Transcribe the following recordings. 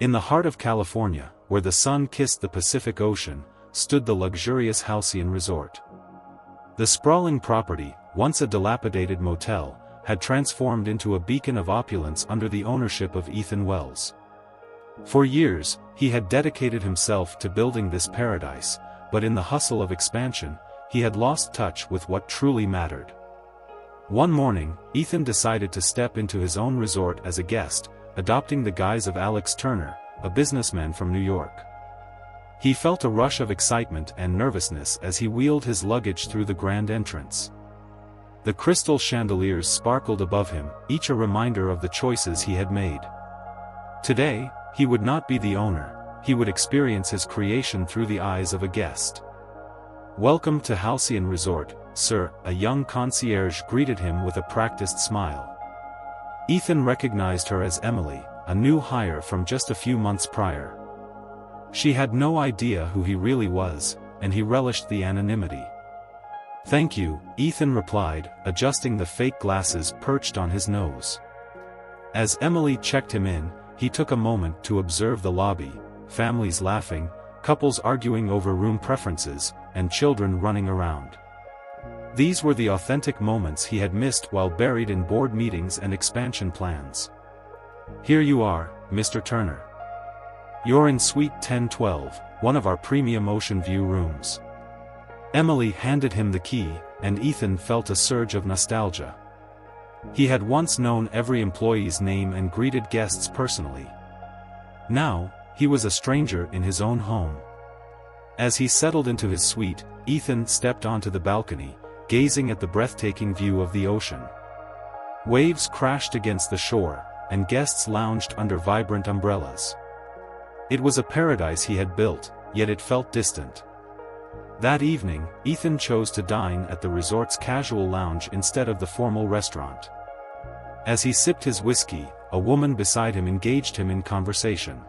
In the heart of California, where the sun kissed the Pacific Ocean, stood the luxurious Halcyon Resort. The sprawling property, once a dilapidated motel, had transformed into a beacon of opulence under the ownership of Ethan Wells. For years, he had dedicated himself to building this paradise, but in the hustle of expansion, he had lost touch with what truly mattered. One morning, Ethan decided to step into his own resort as a guest, adopting the guise of Alex Turner, a businessman from New York. He felt a rush of excitement and nervousness as he wheeled his luggage through the grand entrance. The crystal chandeliers sparkled above him, each a reminder of the choices he had made. Today, he would not be the owner, he would experience his creation through the eyes of a guest. "Welcome to Halcyon Resort, sir," a young concierge greeted him with a practiced smile. Ethan recognized her as Emily, a new hire from just a few months prior. She had no idea who he really was, and he relished the anonymity. "Thank you," Ethan replied, adjusting the fake glasses perched on his nose. As Emily checked him in, he took a moment to observe the lobby, families laughing, couples arguing over room preferences, and children running around. These were the authentic moments he had missed while buried in board meetings and expansion plans. "Here you are, Mr. Turner. You're in Suite 1012, one of our premium ocean view rooms." Emily handed him the key, and Ethan felt a surge of nostalgia. He had once known every employee's name and greeted guests personally. Now, he was a stranger in his own home. As he settled into his suite, Ethan stepped onto the balcony, gazing at the breathtaking view of the ocean. Waves crashed against the shore, and guests lounged under vibrant umbrellas. It was a paradise he had built, yet it felt distant. That evening, Ethan chose to dine at the resort's casual lounge instead of the formal restaurant. As he sipped his whiskey, a woman beside him engaged him in conversation.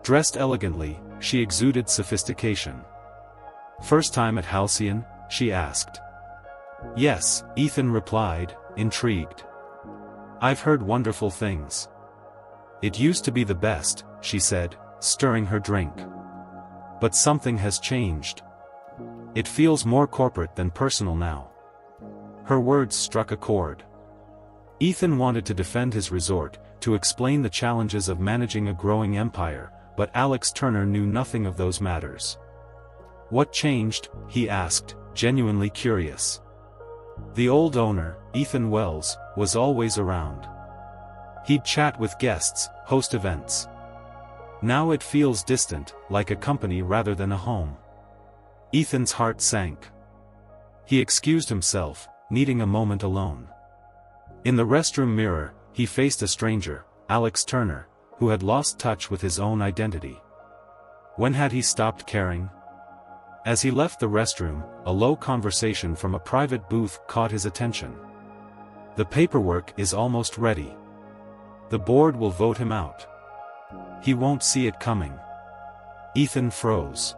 Dressed elegantly, she exuded sophistication. "First time at Halcyon?" she asked. "Yes," Ethan replied, intrigued. "I've heard wonderful things." "It used to be the best," she said, stirring her drink. "But something has changed. It feels more corporate than personal now." Her words struck a chord. Ethan wanted to defend his resort, to explain the challenges of managing a growing empire, but Alex Turner knew nothing of those matters. "What changed?" he asked, genuinely curious. The old owner, Ethan Wells, was always around. He'd chat with guests, host events. Now it feels distant, like a company rather than a home. Ethan's heart sank. He excused himself, needing a moment alone. In the restroom mirror, he faced a stranger, Alex Turner, who had lost touch with his own identity. When had he stopped caring? As he left the restroom, a low conversation from a private booth caught his attention. "The paperwork is almost ready. The board will vote him out. He won't see it coming." Ethan froze.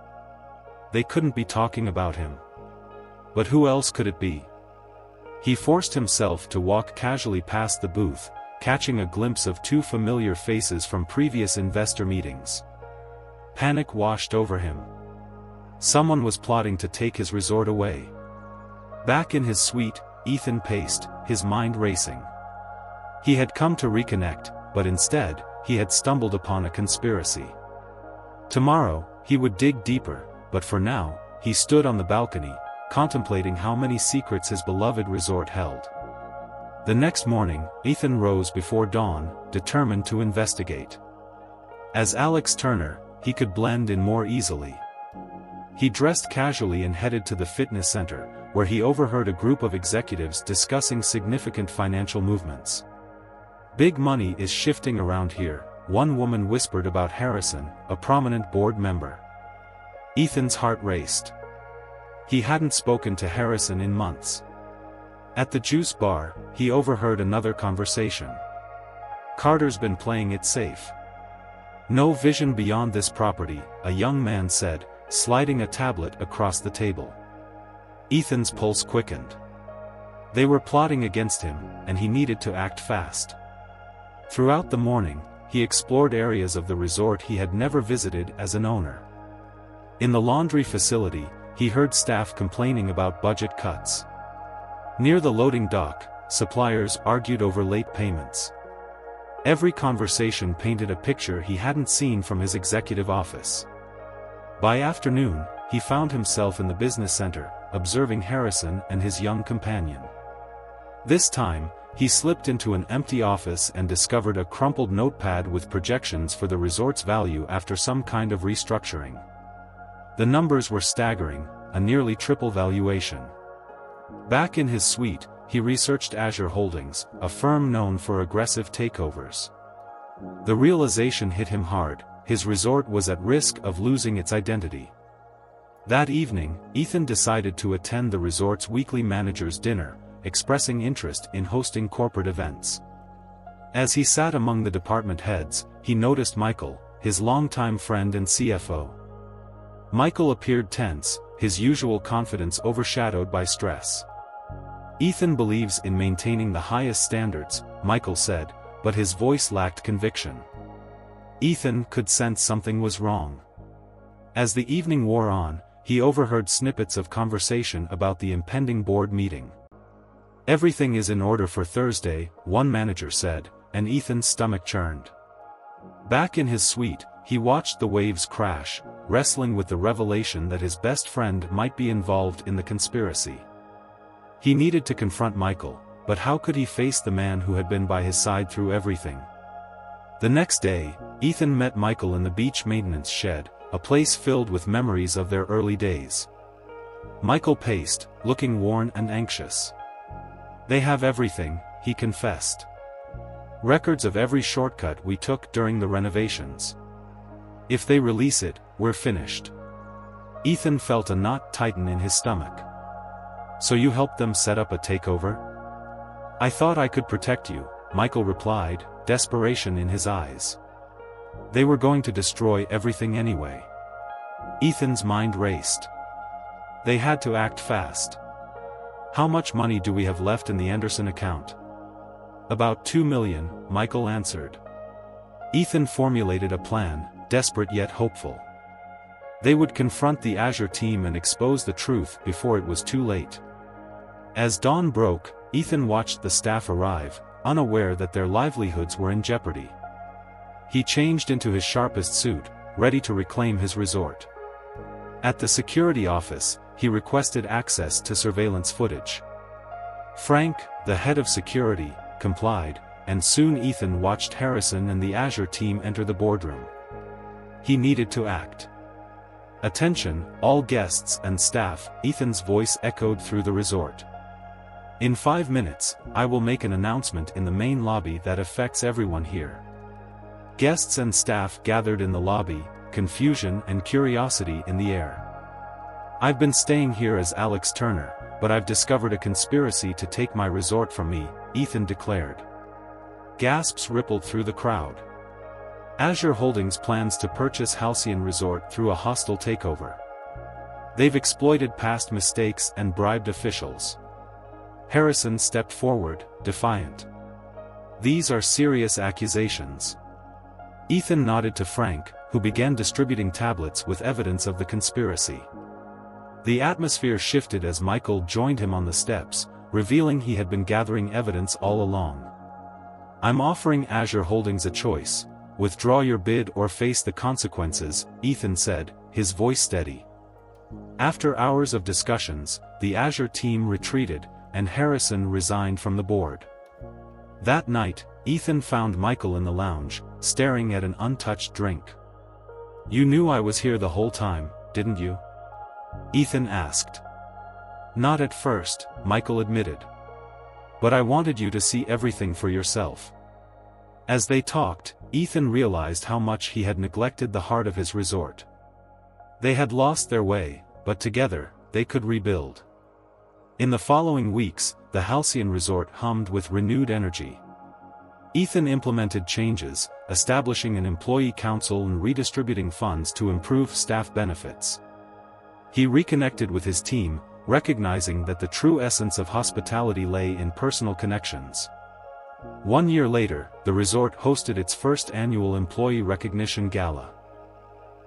They couldn't be talking about him. But who else could it be? He forced himself to walk casually past the booth, catching a glimpse of two familiar faces from previous investor meetings. Panic washed over him. Someone was plotting to take his resort away. Back in his suite, Ethan paced, his mind racing. He had come to reconnect, but instead, he had stumbled upon a conspiracy. Tomorrow, he would dig deeper, but for now, he stood on the balcony, contemplating how many secrets his beloved resort held. The next morning, Ethan rose before dawn, determined to investigate. As Alex Turner, he could blend in more easily. He dressed casually and headed to the fitness center, where he overheard a group of executives discussing significant financial movements. "Big money is shifting around here," one woman whispered about Harrison, a prominent board member. Ethan's heart raced. He hadn't spoken to Harrison in months. At the juice bar, he overheard another conversation. "Carter's been playing it safe. No vision beyond this property," a young man said, sliding a tablet across the table. Ethan's pulse quickened. They were plotting against him, and he needed to act fast. Throughout the morning, he explored areas of the resort he had never visited as an owner. In the laundry facility, he heard staff complaining about budget cuts. Near the loading dock, suppliers argued over late payments. Every conversation painted a picture he hadn't seen from his executive office. By afternoon, he found himself in the business center, observing Harrison and his young companion. This time, he slipped into an empty office and discovered a crumpled notepad with projections for the resort's value after some kind of restructuring. The numbers were staggering, a nearly triple valuation. Back in his suite, he researched Azure Holdings, a firm known for aggressive takeovers. The realization hit him hard: his resort was at risk of losing its identity. That evening, Ethan decided to attend the resort's weekly managers' dinner, expressing interest in hosting corporate events. As he sat among the department heads, he noticed Michael, his longtime friend and CFO. Michael appeared tense, his usual confidence overshadowed by stress. "Ethan believes in maintaining the highest standards," Michael said, but his voice lacked conviction. Ethan could sense something was wrong. As the evening wore on, he overheard snippets of conversation about the impending board meeting. "Everything is in order for Thursday," one manager said, and Ethan's stomach churned. Back in his suite, he watched the waves crash, wrestling with the revelation that his best friend might be involved in the conspiracy. He needed to confront Michael, but how could he face the man who had been by his side through everything? The next day, Ethan met Michael in the beach maintenance shed, a place filled with memories of their early days. Michael paced, looking worn and anxious. "They have everything," he confessed. "Records of every shortcut we took during the renovations. If they release it, we're finished." Ethan felt a knot tighten in his stomach. "So you helped them set up a takeover?" "I thought I could protect you," Michael replied, desperation in his eyes. "They were going to destroy everything anyway." Ethan's mind raced. They had to act fast. "How much money do we have left in the Anderson account?" "About $2 million, Michael answered. Ethan formulated a plan, desperate yet hopeful. They would confront the Azure team and expose the truth before it was too late. As dawn broke, Ethan watched the staff arrive, unaware that their livelihoods were in jeopardy. He changed into his sharpest suit, ready to reclaim his resort. At the security office, he requested access to surveillance footage. Frank, the head of security, complied, and soon Ethan watched Harrison and the Azure team enter the boardroom. He needed to act. "Attention, all guests and staff," Ethan's voice echoed through the resort. "In 5 minutes, I will make an announcement in the main lobby that affects everyone here." Guests and staff gathered in the lobby, confusion and curiosity in the air. "I've been staying here as Alex Turner, but I've discovered a conspiracy to take my resort from me," Ethan declared. Gasps rippled through the crowd. Azure Holdings plans to purchase Halcyon Resort through a hostile takeover. They've exploited past mistakes and bribed officials. Harrison stepped forward, defiant. "These are serious accusations." Ethan nodded to Frank, who began distributing tablets with evidence of the conspiracy. The atmosphere shifted as Michael joined him on the steps, revealing he had been gathering evidence all along. "I'm offering Azure Holdings a choice: withdraw your bid or face the consequences," Ethan said, his voice steady. After hours of discussions, the Azure team retreated, and Harrison resigned from the board. That night, Ethan found Michael in the lounge, staring at an untouched drink. "You knew I was here the whole time, didn't you?" Ethan asked. "Not at first," Michael admitted. "But I wanted you to see everything for yourself." As they talked, Ethan realized how much he had neglected the heart of his resort. They had lost their way, but together, they could rebuild. In the following weeks, the Halcyon Resort hummed with renewed energy. Ethan implemented changes, establishing an employee council and redistributing funds to improve staff benefits. He reconnected with his team, recognizing that the true essence of hospitality lay in personal connections. 1 year later, the resort hosted its first annual employee recognition gala.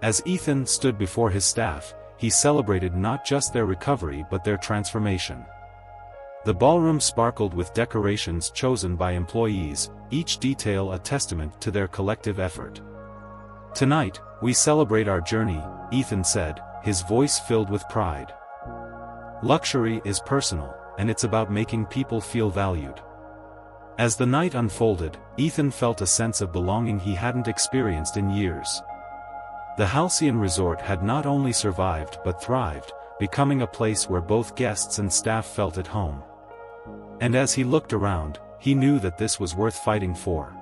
As Ethan stood before his staff, he celebrated not just their recovery but their transformation. The ballroom sparkled with decorations chosen by employees, each detail a testament to their collective effort. "Tonight, we celebrate our journey," Ethan said, his voice filled with pride. "Luxury is personal, and it's about making people feel valued." As the night unfolded, Ethan felt a sense of belonging he hadn't experienced in years. The Halcyon Resort had not only survived but thrived, becoming a place where both guests and staff felt at home. And as he looked around, he knew that this was worth fighting for.